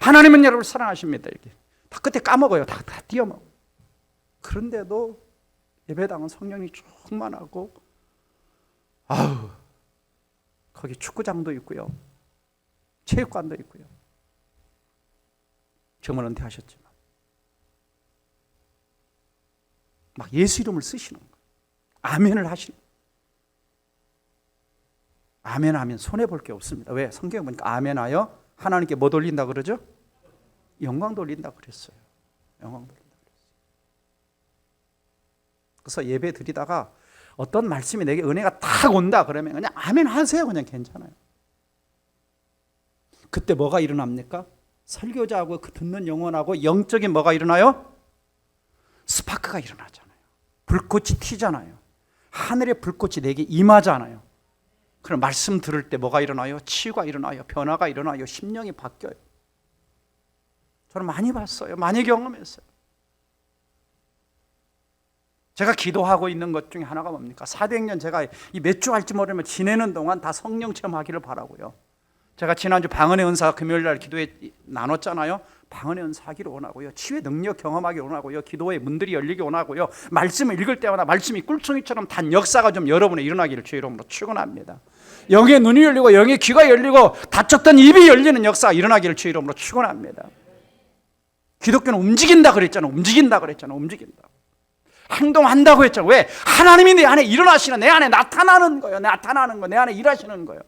하나님은 여러분을 사랑하십니다. 이렇게 다 끝에 까먹어요. 다 띄어먹어요. 그런데도 예배당은 성령이 충만하고, 아우, 거기 축구장도 있고요, 체육관도 있고요. 지금은 은퇴하셨지만 막 예수 이름을 쓰시는 거예요. 아멘을 하시는 거예요. 아멘 하면 손해볼 게 없습니다. 왜? 성경에 보니까 아멘하여 하나님께 뭐 돌린다 그러죠? 영광 돌린다 그랬어요. 영광 돌린다 그랬어요. 그래서 예배 드리다가 어떤 말씀이 내게 은혜가 탁 온다 그러면 그냥 아멘 하세요. 그냥 괜찮아요. 그때 뭐가 일어납니까? 설교자하고 그 듣는 영혼하고 영적인 뭐가 일어나요? 스파크가 일어나잖아요. 불꽃이 튀잖아요. 하늘의 불꽃이 내게 임하잖아요. 그럼 말씀 들을 때 뭐가 일어나요? 치유가 일어나요. 변화가 일어나요. 심령이 바뀌어요. 저는 많이 봤어요. 많이 경험했어요. 제가 기도하고 있는 것 중에 하나가 뭡니까? 400년 제가 이 몇 주 할지 모르면 지내는 동안 다 성령 체험하기를 바라고요. 제가 지난주 방언의 은사 금요일 날 기도에 나눴잖아요. 방언의 은사 하기를 원하고요. 치유의 능력 경험하기 원하고요. 기도의 문들이 열리기 원하고요. 말씀을 읽을 때마다 말씀이 꿀송이처럼 단 역사가 좀 여러분의 일어나기를 주의 이름으로 축원합니다. 영의 눈이 열리고 영의 귀가 열리고 닫혔던 입이 열리는 역사가 일어나기를 주의 이름으로 축원합니다. 기독교는 움직인다 그랬잖아. 움직인다. 행동한다고 했잖아. 왜? 하나님이 내 안에 일어나시는, 내 안에 나타나는 거예요. 나타나는 거, 내 안에 일하시는 거예요.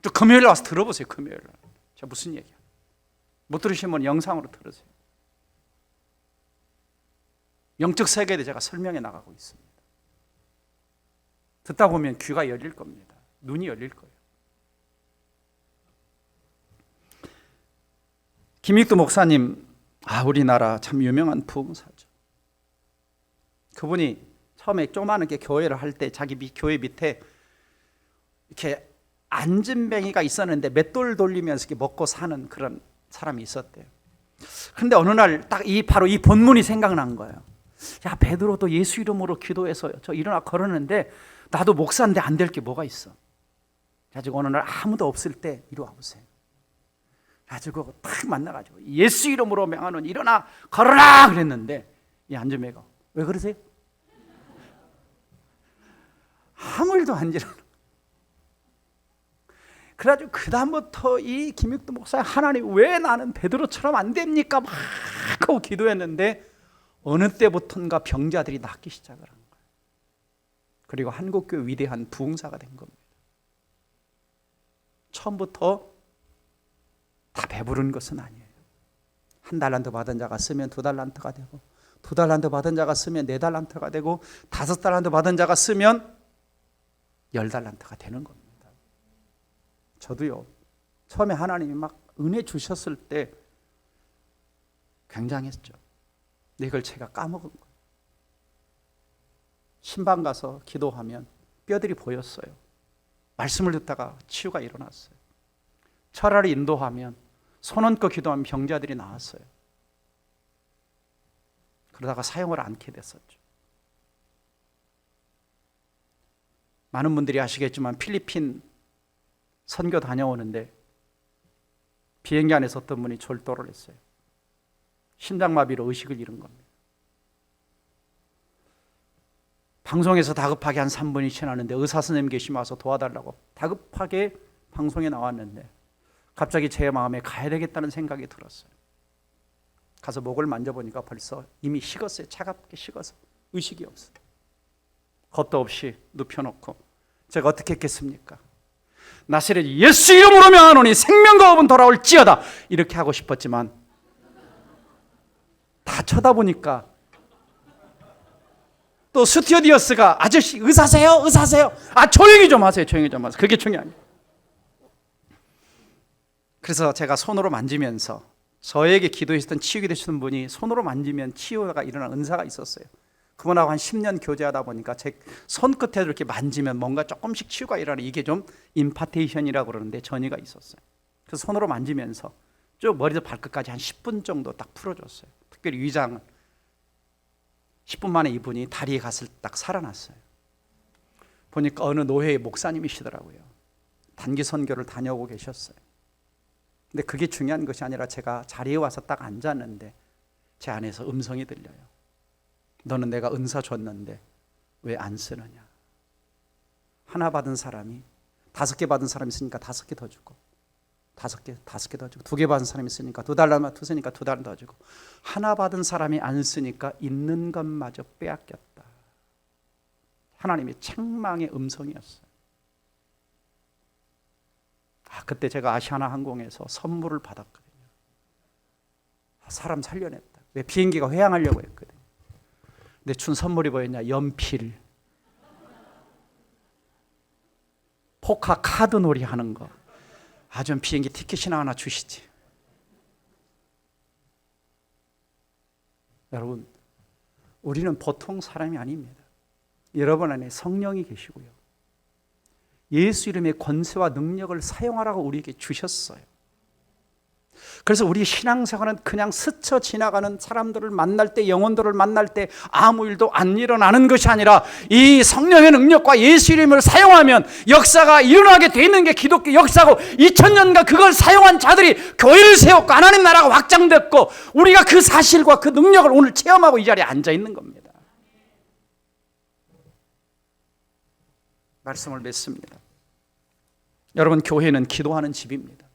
저 금요일에 와서 들어보세요. 금요일에 제가 무슨 얘기야? 못 들으시면 영상으로 들으세요. 영적 세계에 대해 제가 설명해 나가고 있습니다. 듣다 보면 귀가 열릴 겁니다. 눈이 열릴 거예요. 김익두 목사님, 우리나라 참 유명한 부흥사죠. 그분이 처음에 조그마하게 교회를 할 때 자기 교회 밑에 이렇게 안전뱅이가 있었는데 맷돌 돌리면서 이렇게 먹고 사는 그런 사람이 있었대요. 그런데 어느 날 딱 바로 이 본문이 생각난 거예요. 야, 베드로도 예수 이름으로 기도해서 저 일어나 걸었는데 나도 목사인데 안 될 게 뭐가 있어. 그래가지고 어느 날 아무도 없을 때 이리 와보세요. 그래가지고 딱 만나가지고 예수 이름으로 명하노니 일어나 걸어라 그랬는데 이 안전뱅이가 왜 그러세요? 아무 일도 안 일어나. 그래가지고 그 다음부터 이 김익두 목사, 하나님 왜 나는 베드로처럼 안 됩니까? 막 하고 기도했는데 어느 때부턴가 병자들이 낫기 시작을 한 거예요. 그리고 한국교회 위대한 부흥사가 된 겁니다. 처음부터 다 배부른 것은 아니에요. 1달란트 받은 자가 쓰면 2달란트가 되고, 2달란트 받은 자가 쓰면 4달란트가 되고, 5달란트 받은 자가 쓰면 10달란트가 되는 겁니다. 저도요, 처음에 하나님이 막 은혜 주셨을 때 굉장했죠. 근데 이걸 제가 까먹은 거예요. 신방 가서 기도하면 뼈들이 보였어요. 말씀을 듣다가 치유가 일어났어요. 철화를 인도하면 손 얹고 기도하면 병자들이 나았어요. 그러다가 사용을 않게 됐었죠. 많은 분들이 아시겠지만 필리핀 선교 다녀오는데 비행기 안에서 어떤 분이 절도를 했어요. 심장마비로 의식을 잃은 겁니다. 방송에서 다급하게 한 3분이 지났는데 의사 선생님 계시면 와서 도와달라고 다급하게 방송에 나왔는데 갑자기 제 마음에 가야 되겠다는 생각이 들었어요. 가서 목을 만져보니까 벌써 이미 식었어요. 차갑게 식어서 의식이 없어요. 겁도 없이 눕혀놓고 제가 어떻게 했겠습니까? 나사렛 예수 이름으로 명하노니 생명과 업은 돌아올지어다, 이렇게 하고 싶었지만 다 쳐다보니까 또 스튜어디어스가 아저씨 의사세요? 의사세요? 조용히 좀 하세요. 조용히 좀 하세요. 그게 중요합니다. 그래서 제가 손으로 만지면서 저에게 기도했던 치유가 되시는 분이 손으로 만지면 치유가 일어나는 은사가 있었어요. 그분하고 한 10년 교제하다 보니까 제 손끝에 이렇게 만지면 뭔가 조금씩 치유가 일어나는, 이게 좀 임파테이션이라고 그러는데 전이가 있었어요. 그래서 손으로 만지면서 쭉 머리부터 발끝까지 한 10분 정도 딱 풀어줬어요. 특별히 위장을 10분 만에 이분이 다리에 갔을 때 딱 살아났어요. 보니까 어느 노회의 목사님이시더라고요. 단기 선교를 다녀오고 계셨어요. 근데 그게 중요한 것이 아니라 제가 자리에 와서 딱 앉았는데 제 안에서 음성이 들려요. 너는 내가 은사 줬는데 왜 안 쓰느냐. 하나 받은 사람이 5개 받은 사람이 있으니까 5개 더 주고, 5개 더 주고, 2개 받은 사람이 있으니까 2달러만 쓰니까 2달러 더 주고, 하나 받은 사람이 안 쓰니까 있는 것마저 빼앗겼다. 하나님의 책망의 음성이었어요. 그때 제가 아시아나 항공에서 선물을 받았거든요. 사람 살려냈다. 왜? 비행기가 회항하려고 했거든요. 근데 준 선물이 뭐였냐? 연필, 포카 카드 놀이 하는 거. 좀 비행기 티켓이나 하나 주시지. 여러분, 우리는 보통 사람이 아닙니다. 여러분 안에 성령이 계시고요, 예수 이름의 권세와 능력을 사용하라고 우리에게 주셨어요. 그래서 우리 신앙생활은 그냥 스쳐 지나가는 사람들을 만날 때, 영혼들을 만날 때 아무 일도 안 일어나는 것이 아니라 이 성령의 능력과 예수 이름을 사용하면 역사가 일어나게 돼 있는 게 기독교 역사고, 2000년간 그걸 사용한 자들이 교회를 세웠고 하나님 나라가 확장됐고, 우리가 그 사실과 그 능력을 오늘 체험하고 이 자리에 앉아 있는 겁니다. 말씀을 맺습니다. 여러분, 교회는 기도하는 집입니다.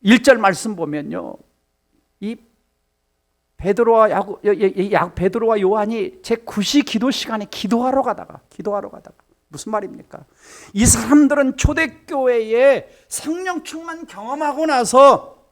1절 말씀 보면요, 이 베드로와 요한이 제 9시 기도 시간에 기도하러 가다가 무슨 말입니까? 이 사람들은 초대교회에 성령 충만 경험하고 나서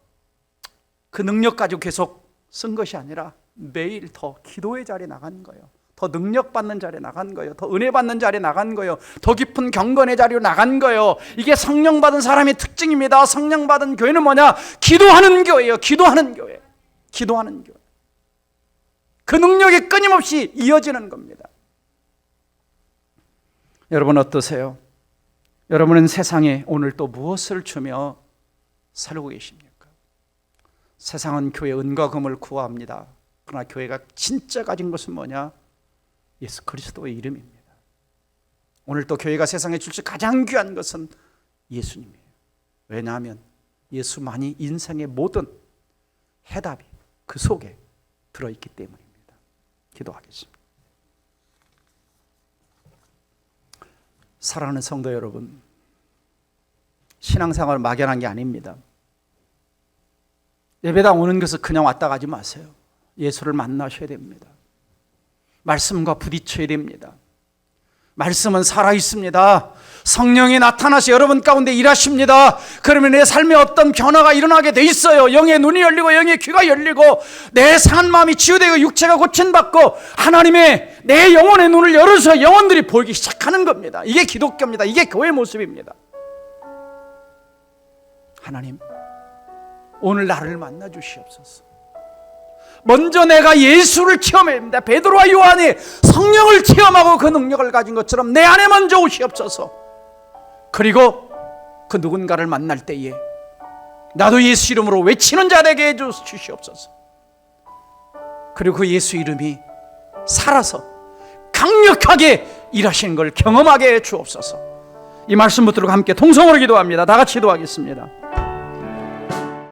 그 능력 가지고 계속 쓴 것이 아니라 매일 더 기도의 자리에 나간 거예요. 더 능력 받는 자리에 나간 거예요. 더 은혜 받는 자리에 나간 거예요. 더 깊은 경건의 자리로 나간 거예요. 이게 성령 받은 사람의 특징입니다. 성령 받은 교회는 뭐냐? 기도하는 교회예요. 기도하는 교회. 그 능력이 끊임없이 이어지는 겁니다. 여러분 어떠세요? 여러분은 세상에 오늘 또 무엇을 주며 살고 계십니까? 세상은 교회 은과 금을 구합니다. 그러나 교회가 진짜 가진 것은 뭐냐? 예수 그리스도의 이름입니다. 오늘 또 교회가 세상에 줄 수 가장 귀한 것은 예수님이에요. 왜냐하면 예수만이 인생의 모든 해답이 그 속에 들어있기 때문입니다. 기도하겠습니다. 사랑하는 성도 여러분, 신앙생활을 막연한 게 아닙니다. 예배당 오는 것을 그냥 왔다 가지 마세요. 예수를 만나셔야 됩니다. 말씀과 부딪혀야 됩니다. 말씀은 살아있습니다. 성령이 나타나서 여러분 가운데 일하십니다. 그러면 내 삶에 어떤 변화가 일어나게 돼 있어요. 영의 눈이 열리고 영의 귀가 열리고 내 상한 마음이 치유되고 육체가 고침받고 하나님의 내 영혼의 눈을 열어서 영혼들이 보이기 시작하는 겁니다. 이게 기독교입니다. 이게 교회 모습입니다. 하나님, 오늘 나를 만나 주시옵소서. 먼저 내가 예수를 체험해야 됩니다. 베드로와 요한이 성령을 체험하고 그 능력을 가진 것처럼 내 안에 먼저 오시옵소서. 그리고 그 누군가를 만날 때에 나도 예수 이름으로 외치는 자 되게 해주시옵소서. 그리고 그 예수 이름이 살아서 강력하게 일하시는 걸 경험하게 해 주옵소서. 이 말씀 붙들고 함께 통성으로 기도합니다. 다 같이 기도하겠습니다.